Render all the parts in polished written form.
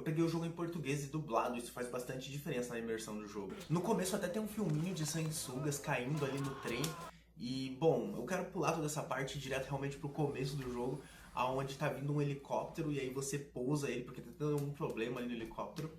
peguei o jogo em português e dublado, isso faz bastante diferença na imersão do jogo. No começo até tem um filminho de sanguessugas caindo ali no trem. E, bom, eu quero pular toda essa parte direto realmente pro começo do jogo, aonde tá vindo um helicóptero e aí você pousa ele porque tá tendo algum problema ali no helicóptero.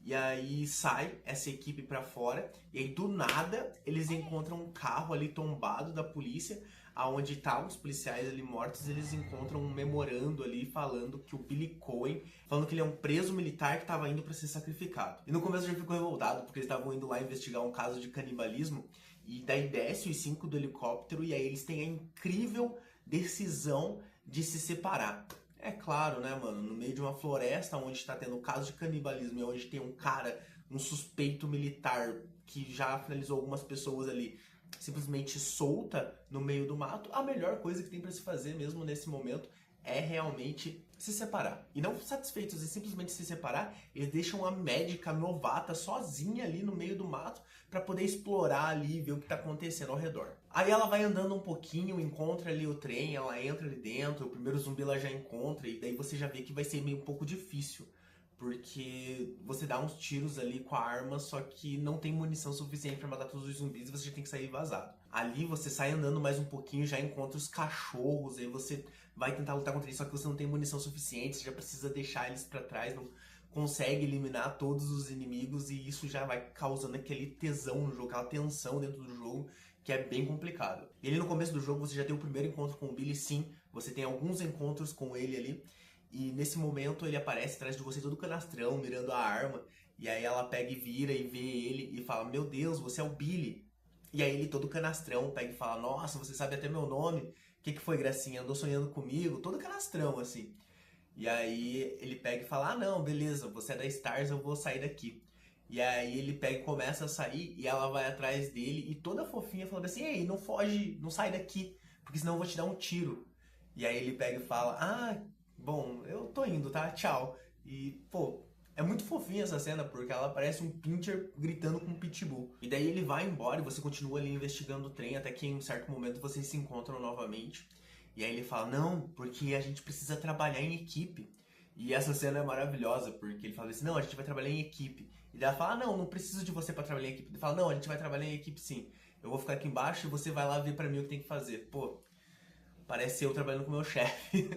E aí sai essa equipe pra fora e aí do nada eles encontram um carro ali tombado da polícia, aonde tá os policiais ali mortos. Eles encontram um memorando ali falando que o Billy Coen, falando que ele é um preso militar que tava indo pra ser sacrificado. E no começo eu já fico revoltado porque eles estavam indo lá investigar um caso de canibalismo. E daí desce os 5 do helicóptero e aí eles têm a incrível decisão de se separar. É claro, né, mano? No meio de uma floresta onde tá tendo um caso de canibalismo e onde tem um cara, um suspeito militar que já finalizou algumas pessoas ali, simplesmente solta no meio do mato, a melhor coisa que tem pra se fazer mesmo nesse momento é realmente se separar. E não satisfeitos em simplesmente se separar, eles deixam a médica novata sozinha ali no meio do mato pra poder explorar ali e ver o que tá acontecendo ao redor. Aí ela vai andando um pouquinho, encontra ali o trem, ela entra ali dentro, o primeiro zumbi ela já encontra e daí você já vê que vai ser meio um pouco difícil. Porque você dá uns tiros ali com a arma, só que não tem munição suficiente pra matar todos os zumbis e você já tem que sair vazado. Ali você sai andando mais um pouquinho, já encontra os cachorros, aí você vai tentar lutar contra eles, só que você não tem munição suficiente, você já precisa deixar eles pra trás, não consegue eliminar todos os inimigos e isso já vai causando aquele tesão no jogo, aquela tensão dentro do jogo, que é bem complicado. E ali no começo do jogo você já tem o primeiro encontro com o Billy, sim, você tem alguns encontros com ele ali. E nesse momento ele aparece atrás de você todo canastrão, mirando a arma. E aí ela pega e vira e vê ele e fala: Meu Deus, você é o Billy. E aí ele todo canastrão pega e fala: Nossa, você sabe até meu nome. O que foi, gracinha? Andou sonhando comigo? Todo canastrão, assim. E aí ele pega e fala: Ah, não, beleza, você é da Stars, eu vou sair daqui. E aí ele pega e começa a sair e ela vai atrás dele e toda fofinha falando assim: Ei, não foge, não sai daqui, porque senão eu vou te dar um tiro. E aí ele pega e fala: Ah, bom, eu tô indo, tá? Tchau. E, pô, é muito fofinha essa cena, porque ela parece um pincher gritando com um pitbull. E daí ele vai embora e você continua ali investigando o trem, até que em um certo momento vocês se encontram novamente. E aí ele fala: Não, porque a gente precisa trabalhar em equipe. E essa cena é maravilhosa, porque ele fala assim: Não, a gente vai trabalhar em equipe. E ela fala: Não, não preciso de você pra trabalhar em equipe. Ele fala: Não, a gente vai trabalhar em equipe sim. Eu vou ficar aqui embaixo e você vai lá ver pra mim o que tem que fazer. Pô, parece eu trabalhando com o meu chefe.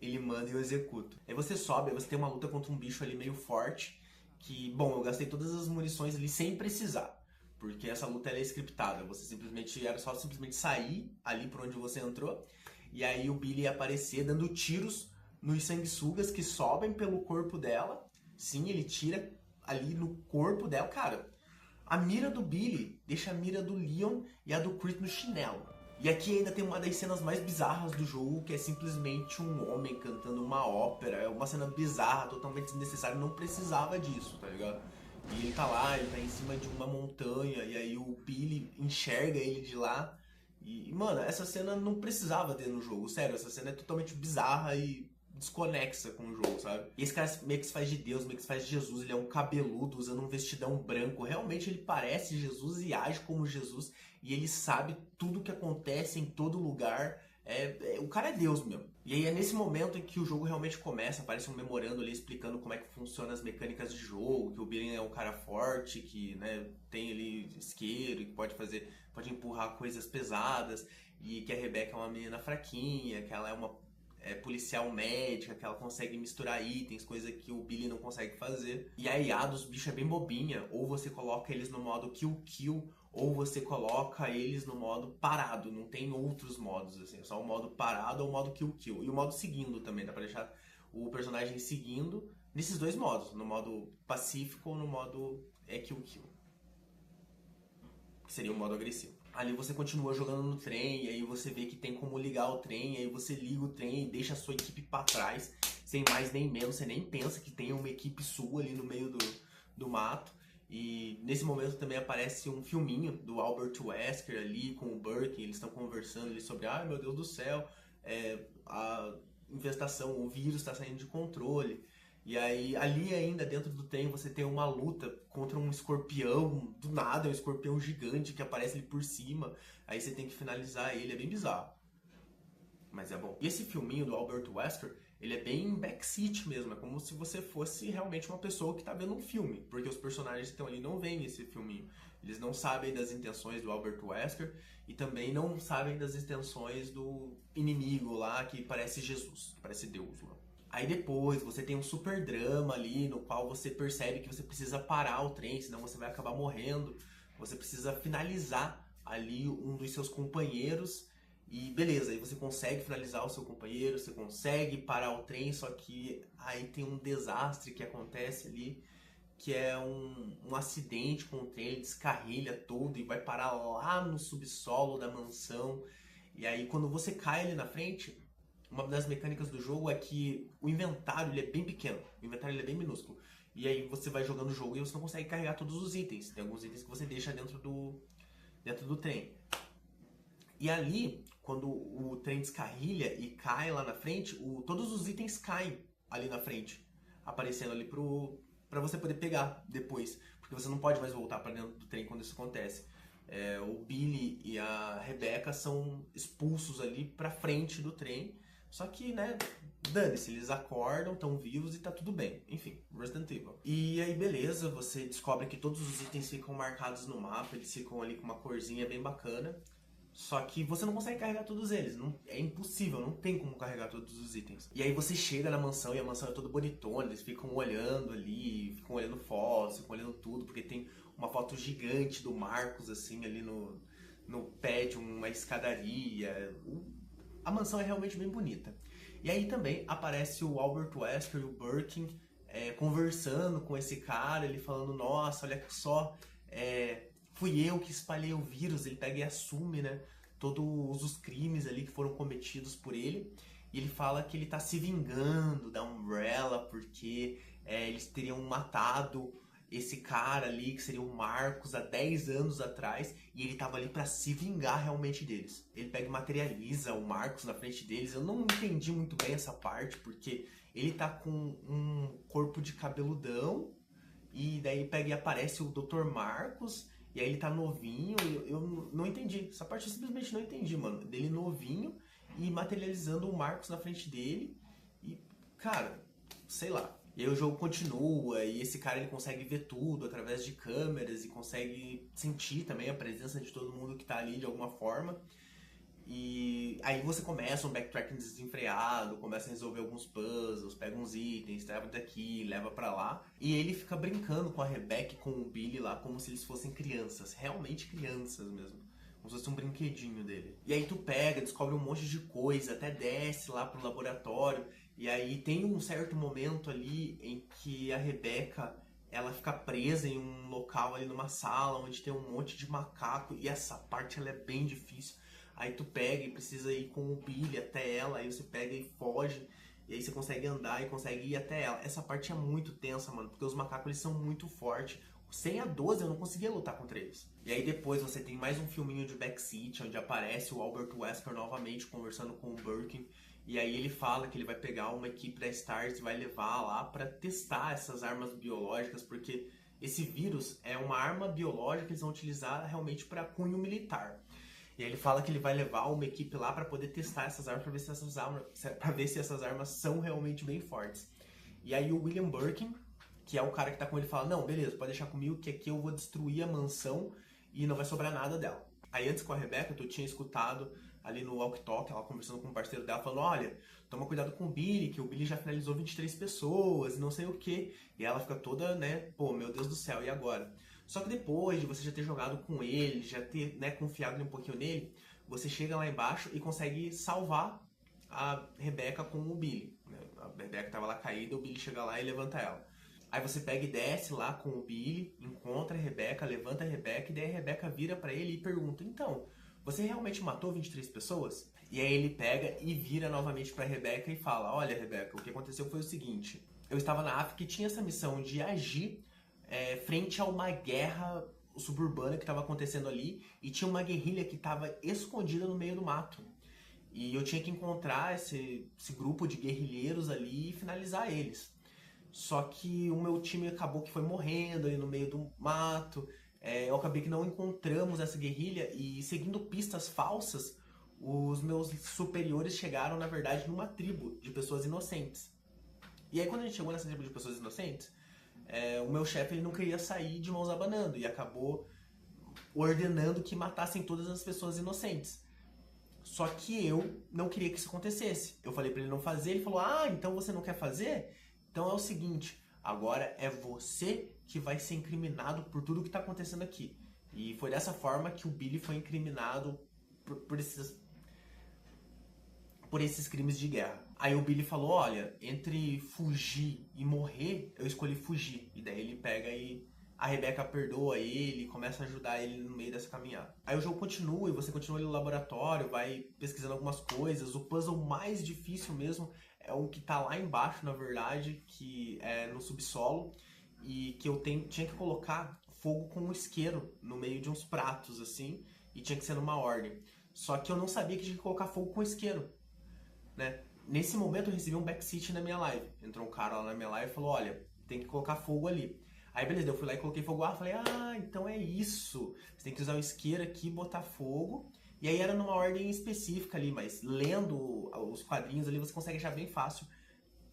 Ele manda e eu executo. Aí você sobe, aí você tem uma luta contra um bicho ali meio forte, que, bom, eu gastei todas as munições ali sem precisar, porque essa luta ela é scriptada, você simplesmente, era só simplesmente sair ali por onde você entrou, e aí o Billy ia aparecer dando tiros nos sanguessugas que sobem pelo corpo dela. Sim, ele tira ali no corpo dela, cara. A mira do Billy deixa a mira do Leon e a do Chris no chinelo. E aqui ainda tem uma das cenas mais bizarras do jogo, que é simplesmente um homem cantando uma ópera. É uma cena bizarra, totalmente desnecessária, não precisava disso, tá ligado? E ele tá lá, ele tá em cima de uma montanha, e aí o Billy enxerga ele de lá. E, mano, essa cena não precisava ter no jogo, sério, essa cena é totalmente bizarra e desconexa com o jogo, sabe? E esse cara meio que se faz de Deus, meio que se faz de Jesus, ele é um cabeludo usando um vestidão branco, realmente ele parece Jesus e age como Jesus, e ele sabe tudo o que acontece em todo lugar. O cara é Deus mesmo. E aí é nesse momento em que o jogo realmente começa, aparece um memorando ali explicando como é que funciona as mecânicas de jogo, que o Billy é um cara forte, que, né, tem ali isqueiro, que pode empurrar coisas pesadas, e que a Rebecca é uma menina fraquinha, que ela é uma policial médica, que ela consegue misturar itens, coisa que o Billy não consegue fazer. E a IA dos bichos é bem bobinha, ou você coloca eles no modo kill, ou você coloca eles no modo parado, não tem outros modos, assim, só o modo parado ou o modo kill. E o modo seguindo também, dá pra deixar o personagem seguindo nesses dois modos, no modo pacífico ou no modo kill, que seria o modo agressivo. Ali você continua jogando no trem, e aí você vê que tem como ligar o trem, e aí você liga o trem e deixa a sua equipe pra trás, sem mais nem menos, você nem pensa que tem uma equipe sua ali no meio do mato. E nesse momento também aparece um filminho do Albert Wesker ali com o Burke, eles estão conversando ali sobre: ai meu Deus do céu, a infestação, o vírus está saindo de controle. E aí, ali ainda dentro do trem, você tem uma luta contra um escorpião, do nada, um escorpião gigante que aparece ali por cima. Aí você tem que finalizar ele, é bem bizarro. Mas é bom. E esse filminho do Albert Wesker Ele é bem backseat mesmo, é como se você fosse realmente uma pessoa que tá vendo um filme, porque os personagens que estão ali não veem esse filminho. Eles não sabem das intenções do Albert Wesker e também não sabem das intenções do inimigo lá que parece Jesus, que parece Deus lá. Aí depois você tem um super drama ali no qual você percebe que você precisa parar o trem, senão você vai acabar morrendo. Você precisa finalizar ali um dos seus companheiros e beleza, aí você consegue finalizar o seu companheiro, você consegue parar o trem, só que aí tem um desastre que acontece ali, que é um acidente com o trem, ele descarrilha todo e vai parar lá no subsolo da mansão. E aí quando você cai ali na frente, uma das mecânicas do jogo é que o inventário ele é bem pequeno, o inventário ele é bem minúsculo. E aí você vai jogando o jogo e você não consegue carregar todos os itens. Tem alguns itens que você deixa dentro do trem. E ali, quando o trem descarrilha e cai lá na frente, todos os itens caem ali na frente, aparecendo ali pra você poder pegar depois. Porque você não pode mais voltar para dentro do trem quando isso acontece. O Billy e a Rebecca são expulsos ali pra frente do trem. Só que, né, dane-se, eles acordam, estão vivos e tá tudo bem. Enfim, Resident Evil. E aí, beleza, você descobre que todos os itens ficam marcados no mapa, eles ficam ali com uma corzinha bem bacana. Só que você não consegue carregar todos eles, é impossível, não tem como carregar todos os itens. E aí você chega na mansão e a mansão é toda bonitona, eles ficam olhando ali, ficam olhando fotos, ficam olhando tudo, porque tem uma foto gigante do Marcos, assim, ali no pé de uma escadaria. A mansão é realmente bem bonita. E aí também aparece o Albert Wesker e o Birkin conversando com esse cara, ele falando, nossa, olha só, fui eu que espalhei o vírus. Ele pega e assume, né, todos os crimes ali que foram cometidos por ele. E ele fala que ele tá se vingando da Umbrella porque eles teriam matado esse cara ali, que seria o Marcos, há 10 anos atrás, e ele tava ali pra se vingar realmente deles. Ele pega e materializa o Marcos na frente deles. Eu não entendi muito bem essa parte, porque ele tá com um corpo de cabeludão, e daí pega e aparece o Dr. Marcos, e aí ele tá novinho. Eu não entendi. Essa parte eu simplesmente não entendi, mano. Dele novinho e materializando o Marcos na frente dele. E, cara, sei lá. E aí o jogo continua e esse cara ele consegue ver tudo através de câmeras e consegue sentir também a presença de todo mundo que tá ali de alguma forma. E aí você começa um backtracking desenfreado, começa a resolver alguns puzzles, pega uns itens, leva daqui, leva pra lá. E ele fica brincando com a Rebecca e com o Billy lá como se eles fossem crianças, realmente crianças mesmo. Como se fosse um brinquedinho dele. E aí tu pega, descobre um monte de coisa, até desce lá pro laboratório. E aí tem um certo momento ali em que a Rebecca, ela fica presa em um local ali numa sala onde tem um monte de macaco. E essa parte ela é bem difícil. Aí tu pega e precisa ir com o Billy até ela, aí você pega e foge, e aí você consegue andar e consegue ir até ela. Essa parte é muito tensa, mano, porque os macacos eles são muito fortes. Sem a 12 eu não conseguia lutar contra eles. E aí depois você tem mais um filminho de backseat, onde aparece o Albert Wesker novamente conversando com o Birkin. E aí ele fala que ele vai pegar uma equipe da STARS e vai levar lá pra testar essas armas biológicas, porque esse vírus é uma arma biológica que eles vão utilizar realmente para cunho militar. E aí ele fala que ele vai levar uma equipe lá para poder testar essas armas, para ver se essas armas são realmente bem fortes. E aí o William Birkin, que é o cara que tá com ele, fala, não, beleza, pode deixar comigo que aqui eu vou destruir a mansão e não vai sobrar nada dela. Aí antes com a Rebecca, tu tinha escutado ali no walk talk, ela conversando com o parceiro dela, falando, olha, toma cuidado com o Billy, que o Billy já finalizou 23 pessoas e não sei o que. E ela fica toda, né, pô, meu Deus do céu, e agora? Só que depois de você já ter jogado com ele, já ter, né, confiado um pouquinho nele, você chega lá embaixo e consegue salvar a Rebecca com o Billy. A Rebecca tava lá caída, o Billy chega lá e levanta ela. Aí você pega e desce lá com o Billy, encontra a Rebecca, levanta a Rebecca, e daí a Rebecca vira pra ele e pergunta, então, você realmente matou 23 pessoas? E aí ele pega e vira novamente pra Rebecca e fala, olha Rebecca, o que aconteceu foi o seguinte, eu estava na África e tinha essa missão de agir frente a uma guerra suburbana que estava acontecendo ali, e tinha uma guerrilha que estava escondida no meio do mato. E eu tinha que encontrar esse grupo de guerrilheiros ali e finalizar eles. Só que o meu time acabou que foi morrendo ali no meio do mato. Eu acabei que não encontramos essa guerrilha e seguindo pistas falsas, os meus superiores chegaram, na verdade, numa tribo de pessoas inocentes. E aí quando a gente chegou nessa tribo de pessoas inocentes, o meu chefe ele não queria sair de mãos abanando e acabou ordenando que matassem todas as pessoas inocentes. Só que eu não queria que isso acontecesse. Eu falei pra ele não fazer, ele falou: ah, então você não quer fazer? Então é o seguinte, agora é você que vai ser incriminado por tudo que tá acontecendo aqui. E foi dessa forma que o Billy foi incriminado por esses crimes de guerra. Aí o Billy falou: olha, entre fugir e morrer, eu escolhi fugir. E daí ele pega e a Rebecca perdoa ele, começa a ajudar ele no meio dessa caminhada. Aí o jogo continua e você continua ali no laboratório, vai pesquisando algumas coisas. O puzzle mais difícil mesmo é o que tá lá embaixo, na verdade, que é no subsolo. E que eu tinha que colocar fogo com um isqueiro no meio de uns pratos, assim. E tinha que ser numa ordem. Só que eu não sabia que tinha que colocar fogo com isqueiro, né? Nesse momento eu recebi um backseat na minha live. Entrou um cara lá na minha live e falou: olha, tem que colocar fogo ali. Aí beleza, eu fui lá e coloquei fogo lá, falei: ah, então é isso. Você tem que usar o isqueiro aqui, botar fogo. E aí era numa ordem específica ali, mas lendo os quadrinhos ali você consegue achar bem fácil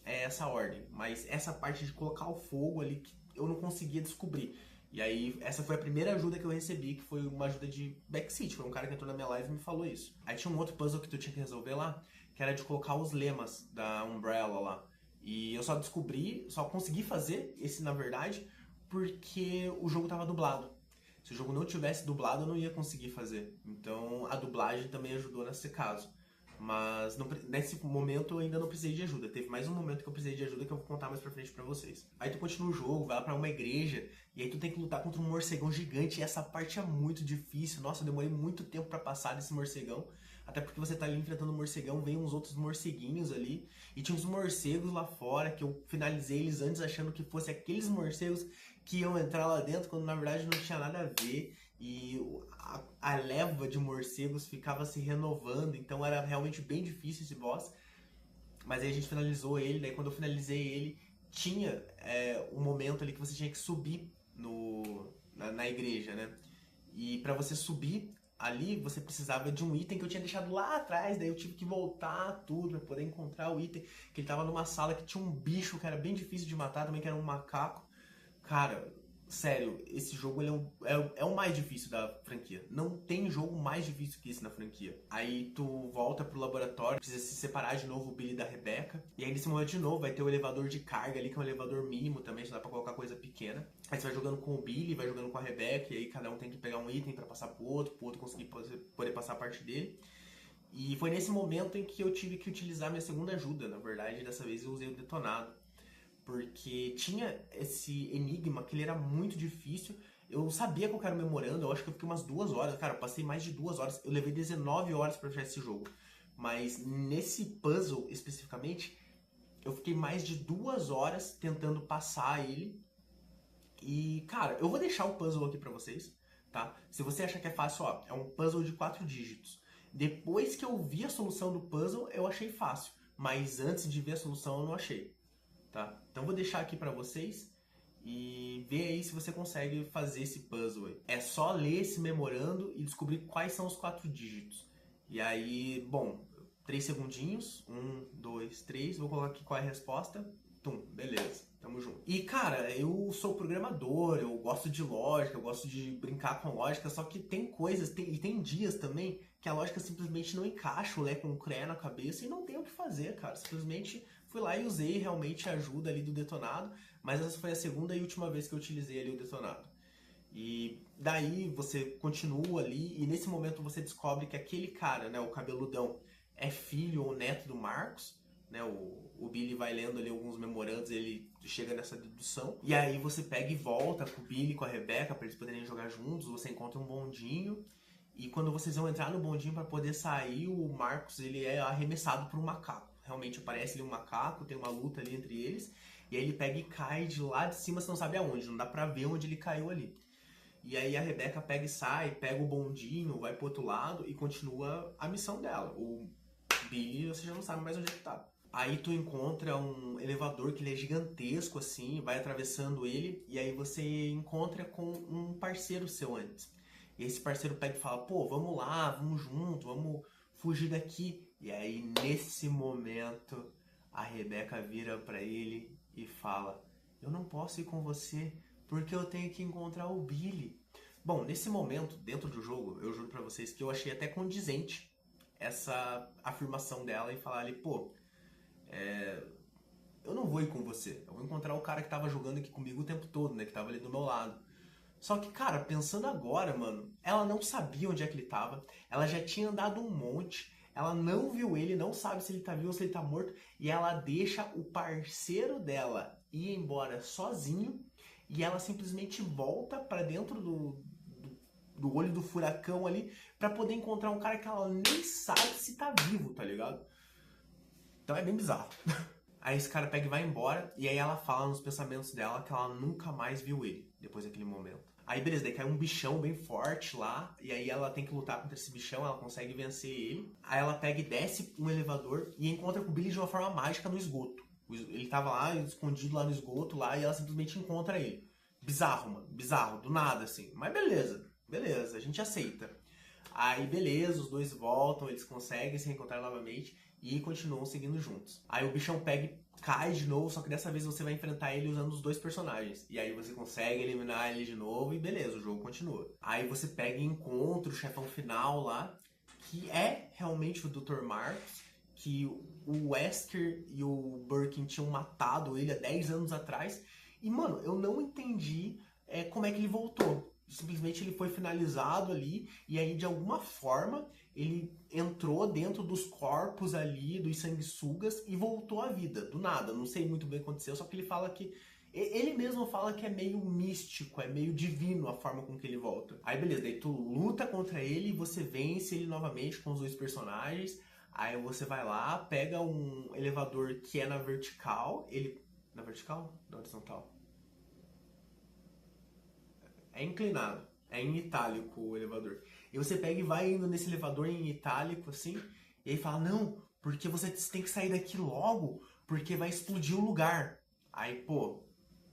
essa ordem. Mas essa parte de colocar o fogo ali que eu não conseguia descobrir. E aí, essa foi a primeira ajuda que eu recebi, que foi uma ajuda de backseat. Foi um cara que entrou na minha live e me falou isso. Aí tinha um outro puzzle que tu tinha que resolver lá, que era de colocar os lemas da Umbrella lá. E eu só consegui fazer esse, na verdade, porque o jogo tava dublado. Se o jogo não tivesse dublado, eu não ia conseguir fazer. Então, a dublagem também ajudou nesse caso. Mas nesse momento eu ainda não precisei de ajuda. Teve mais um momento que eu precisei de ajuda que eu vou contar mais pra frente pra vocês. Aí tu continua o jogo, vai lá pra uma igreja, e aí tu tem que lutar contra um morcegão gigante, e essa parte é muito difícil. Nossa, eu demorei muito tempo pra passar desse morcegão. Até porque você tá ali enfrentando o morcegão, vem uns outros morceguinhos ali, e tinha uns morcegos lá fora, que eu finalizei eles antes achando que fosse aqueles morcegos que iam entrar lá dentro, quando na verdade não tinha nada a ver. E a leva de morcegos ficava se renovando, então era realmente bem difícil esse boss. Mas aí a gente finalizou ele, daí quando eu finalizei ele, tinha um momento ali que você tinha que subir na igreja, né? E pra você subir ali, você precisava de um item que eu tinha deixado lá atrás, daí eu tive que voltar tudo pra poder encontrar o item, que ele tava numa sala que tinha um bicho que era bem difícil de matar também, que era um macaco. Cara, sério, esse jogo ele é o mais difícil da franquia. Não tem jogo mais difícil que esse na franquia. Aí tu volta pro laboratório, precisa se separar de novo o Billy da Rebecca. E aí nesse momento de novo vai ter o elevador de carga ali, que é um elevador mínimo também, só dá pra colocar coisa pequena. Aí você vai jogando com o Billy, vai jogando com a Rebecca, e aí cada um tem que pegar um item pra passar pro outro conseguir poder passar a parte dele. E foi nesse momento em que eu tive que utilizar minha segunda ajuda, na verdade, dessa vez eu usei o detonado. Porque tinha esse enigma que ele era muito difícil. Eu sabia qual era o memorando, eu acho que eu fiquei umas 2 horas. Cara, eu passei mais de 2 horas. Eu levei 19 horas pra fechar esse jogo. Mas nesse puzzle, especificamente, eu fiquei mais de 2 horas tentando passar ele. E, cara, eu vou deixar o puzzle aqui pra vocês, tá? Se você achar que é fácil, ó, é um puzzle de 4 dígitos. Depois que eu vi a solução do puzzle, eu achei fácil. Mas antes de ver a solução, eu não achei. Tá? Então vou deixar aqui pra vocês e ver aí se você consegue fazer esse puzzle aí. É só ler esse memorando e descobrir quais são os 4 dígitos. E aí, bom, 3 segundinhos, 1, 2, 3, vou colocar aqui qual é a resposta. Tum, beleza, tamo junto. E cara, eu sou programador, eu gosto de lógica, eu gosto de brincar com lógica, só que tem coisas, tem dias também que a lógica simplesmente não encaixa, o Lé com o CRE na cabeça e não tem o que fazer, cara. Simplesmente fui lá e usei realmente a ajuda ali do detonado, mas essa foi a segunda e última vez que eu utilizei ali o detonado. E daí você continua ali e nesse momento você descobre que aquele cara, né, o cabeludão, é filho ou neto do Marcos, né, o Billy vai lendo ali alguns memorandos, ele chega nessa dedução, e aí você pega e volta com o Billy, com a Rebecca, para eles poderem jogar juntos, você encontra um bondinho, e quando vocês vão entrar no bondinho para poder sair, o Marcos ele é arremessado por um macaco. Realmente aparece ali um macaco, tem uma luta ali entre eles, e aí ele pega e cai de lá de cima, você não sabe aonde, não dá pra ver onde ele caiu ali. E aí a Rebecca pega e sai, pega o bondinho, vai pro outro lado e continua a missão dela. O Billy, você já não sabe mais onde ele tá. Aí tu encontra um elevador que ele é gigantesco assim, vai atravessando ele, e aí você encontra com um parceiro seu antes. E esse parceiro pega e fala: pô, vamos lá, vamos junto, vamos fugir daqui. E aí, nesse momento, a Rebecca vira pra ele e fala: eu não posso ir com você porque eu tenho que encontrar o Billy. Bom, nesse momento, dentro do jogo, eu juro pra vocês que eu achei até condizente essa afirmação dela e falar ali, pô, eu não vou ir com você. Eu vou encontrar o cara que tava jogando aqui comigo o tempo todo, né? Que tava ali do meu lado. Só que, cara, pensando agora, mano, ela não sabia onde é que ele tava. Ela já tinha andado um monte. Ela não viu ele, não sabe se ele tá vivo ou se ele tá morto. E ela deixa o parceiro dela ir embora sozinho. E ela simplesmente volta pra dentro do olho do furacão ali pra poder encontrar um cara que ela nem sabe se tá vivo, tá ligado? Então é bem bizarro. Aí esse cara pega e vai embora, e aí ela fala nos pensamentos dela que ela nunca mais viu ele, depois daquele momento. Aí beleza, daí cai um bichão bem forte lá, e aí ela tem que lutar contra esse bichão, ela consegue vencer ele. Aí ela pega e desce um elevador e encontra com o Billy de uma forma mágica no esgoto. Ele tava lá, escondido lá no esgoto, lá, e ela simplesmente encontra ele. Bizarro, mano, bizarro, do nada, assim. Mas beleza, a gente aceita. Aí beleza, os dois voltam, eles conseguem se reencontrar novamente e continuam seguindo juntos. Aí o bichão pega e cai de novo, só que dessa vez você vai enfrentar ele usando os dois personagens. E aí você consegue eliminar ele de novo e beleza, o jogo continua. Aí você pega e encontra o chefão final lá, que é realmente o Dr. Marcos, que o Wesker e o Birkin tinham matado ele há 10 anos atrás. E, mano, eu não entendi como é que ele voltou. Simplesmente ele foi finalizado ali e aí de alguma forma ele entrou dentro dos corpos ali dos sanguessugas e voltou à vida, do nada. Não sei muito bem o que aconteceu, só que ele fala que ele mesmo fala que é meio místico, é meio divino a forma com que ele volta. Aí beleza, daí tu luta contra ele e você vence ele novamente com os dois personagens. Aí você vai lá, pega um elevador que é na vertical, ele na vertical? Na horizontal. É inclinado. É em itálico o elevador. E você pega e vai indo nesse elevador em itálico, assim, e aí fala, não, porque você tem que sair daqui logo, porque vai explodir o lugar. Aí, pô,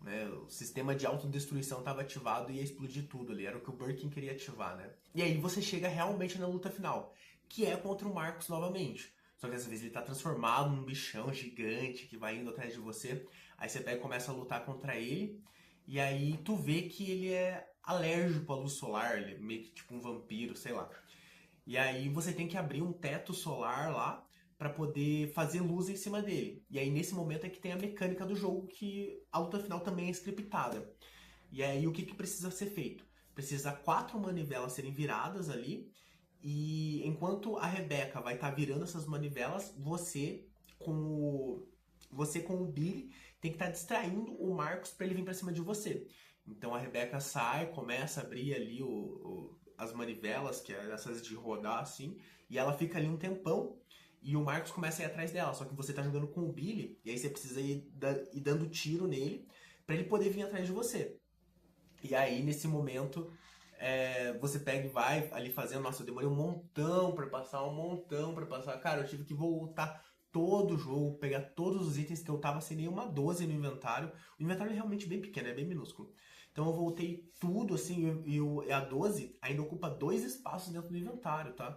né, o sistema de autodestruição estava ativado e ia explodir tudo ali. Era o que o Birkin queria ativar, né? E aí você chega realmente na luta final, que é contra o Marcos novamente. Só que dessa vez ele tá transformado num bichão gigante que vai indo atrás de você. Aí você pega e começa a lutar contra ele. E aí tu vê que ele é alérgico à luz solar, ele é meio que tipo um vampiro, sei lá. E aí você tem que abrir um teto solar lá para poder fazer luz em cima dele. E aí nesse momento é que tem a mecânica do jogo, que a luta final também é scriptada. E aí o que, que precisa ser feito? Precisa 4 manivelas serem viradas ali, e enquanto a Rebecca vai estar virando essas manivelas, você com o Billy tem que estar distraindo o Marcos para ele vir para cima de você. Então a Rebecca sai, começa a abrir ali as manivelas, que é essas de rodar assim, e ela fica ali um tempão e o Marcos começa a ir atrás dela. Só que você tá jogando com o Billy e aí você precisa ir dando tiro nele para ele poder vir atrás de você. E aí nesse momento você pega e vai ali fazendo. Nossa, eu demorei um montão pra passar, um montão pra passar. Cara, eu tive que voltar todo o jogo, pegar todos os itens que eu tava sem nenhuma 12 no inventário. O inventário é realmente bem pequeno, é bem minúsculo. Então eu voltei tudo assim, e a 12 ainda ocupa 2 espaços dentro do inventário, tá?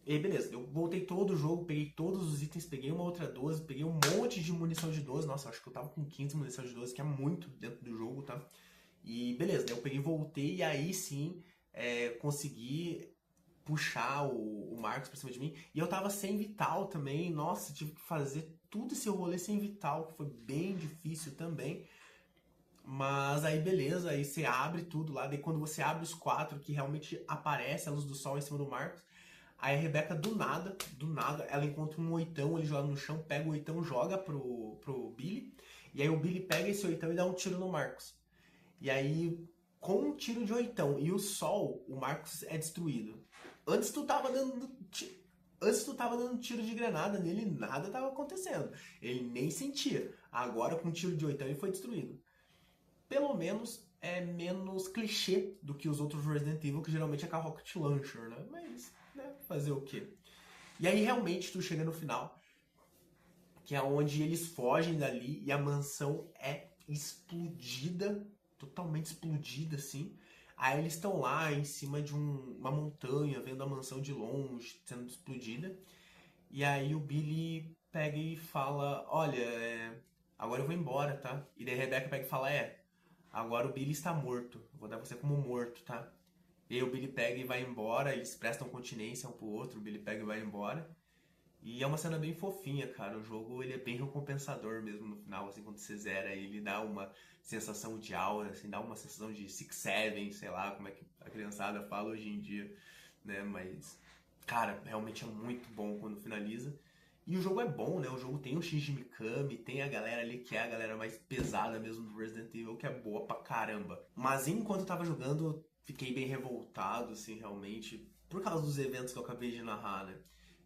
E aí, beleza, eu voltei todo o jogo, peguei todos os itens, peguei uma outra 12, peguei um monte de munição de 12. Nossa, eu acho que eu tava com 15 munição de 12, que é muito dentro do jogo, tá? E beleza, daí eu peguei e voltei, e aí sim consegui puxar o Marcos pra cima de mim. E eu tava sem vital também, nossa, tive que fazer tudo esse rolê sem vital, que foi bem difícil também. Mas aí beleza, aí você abre tudo lá, daí quando você abre os 4, que realmente aparece a luz do sol em cima do Marcos, aí a Rebecca do nada, ela encontra um oitão, ele joga no chão, pega o oitão, joga pro Billy, e aí o Billy pega esse oitão e dá um tiro no Marcos. E aí, com um tiro de oitão e o sol, o Marcos é destruído. Antes tu tava dando tiro de granada nele, nada tava acontecendo. Ele nem sentia. Agora, com um tiro de oitão, ele foi destruído. Pelo menos é menos clichê do que os outros Resident Evil, que geralmente é com a Rocket Launcher, né? Mas, né, fazer o quê? E aí, realmente, tu chega no final, que é onde eles fogem dali e a mansão é explodida, totalmente explodida, assim. Aí eles estão lá em cima de uma montanha, vendo a mansão de longe, sendo explodida. E aí o Billy pega e fala, olha, agora eu vou embora, tá? E daí a Rebecca pega e fala, agora o Billy está morto. Eu vou dar você como morto, tá? E aí o Billy pega e vai embora, eles prestam continência um pro outro, o Billy pega e vai embora. E é uma cena bem fofinha, cara. O jogo ele é bem recompensador mesmo no final, assim, quando você zera, ele dá uma sensação de aura, assim, dá uma sensação de Six Seven, sei lá como é que a criançada fala hoje em dia, né? Mas, cara, realmente é muito bom quando finaliza. E o jogo é bom, né? O jogo tem o Shinji Mikami, tem a galera ali que é a galera mais pesada mesmo do Resident Evil, que é boa pra caramba. Mas enquanto eu tava jogando, eu fiquei bem revoltado, assim, realmente, por causa dos eventos que eu acabei de narrar, né?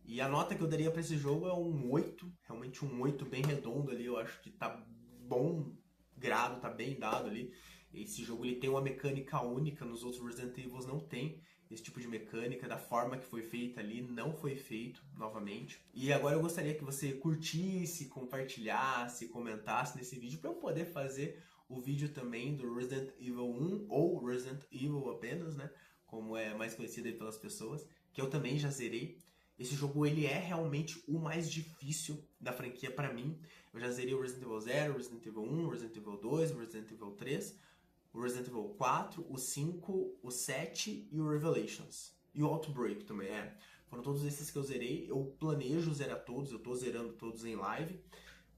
E a nota que eu daria pra esse jogo é um 8, realmente um 8 bem redondo ali, eu acho que tá bom grado, tá bem dado ali. Esse jogo ele tem uma mecânica única, nos outros Resident Evil não tem esse tipo de mecânica, da forma que foi feita ali, não foi feito novamente. E agora eu gostaria que você curtisse, compartilhasse, comentasse nesse vídeo para eu poder fazer o vídeo também do Resident Evil 1 ou Resident Evil apenas, né? Como é mais conhecido aí pelas pessoas, que eu também já zerei. Esse jogo ele é realmente o mais difícil da franquia para mim. Eu já zerei o Resident Evil 0, Resident Evil 1, Resident Evil 2, Resident Evil 3, o Resident Evil 4, o 5, o 7 e o Revelations. E o Outbreak também, Foram todos esses que eu zerei. Eu planejo zerar todos, eu tô zerando todos em live,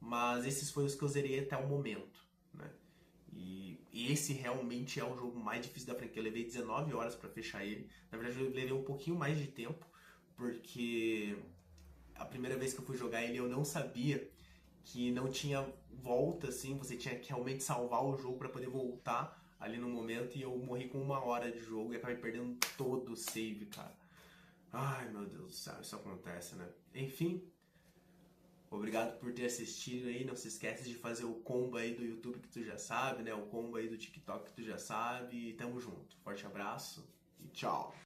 mas esses foram os que eu zerei até o momento, né? E esse realmente é o jogo mais difícil da franquia. Eu levei 19 horas para fechar ele. Na verdade, eu levei um pouquinho mais de tempo, porque a primeira vez que eu fui jogar ele eu não sabia que não tinha volta, assim, você tinha que realmente salvar o jogo para poder voltar ali no momento, e eu morri com 1 hora de jogo e acabei perdendo todo o save, cara. Ai, meu Deus do céu, isso acontece, né? Enfim, obrigado por ter assistido aí, não se esquece de fazer o combo aí do YouTube que tu já sabe, né? O combo aí do TikTok que tu já sabe, e tamo junto. Forte abraço e tchau!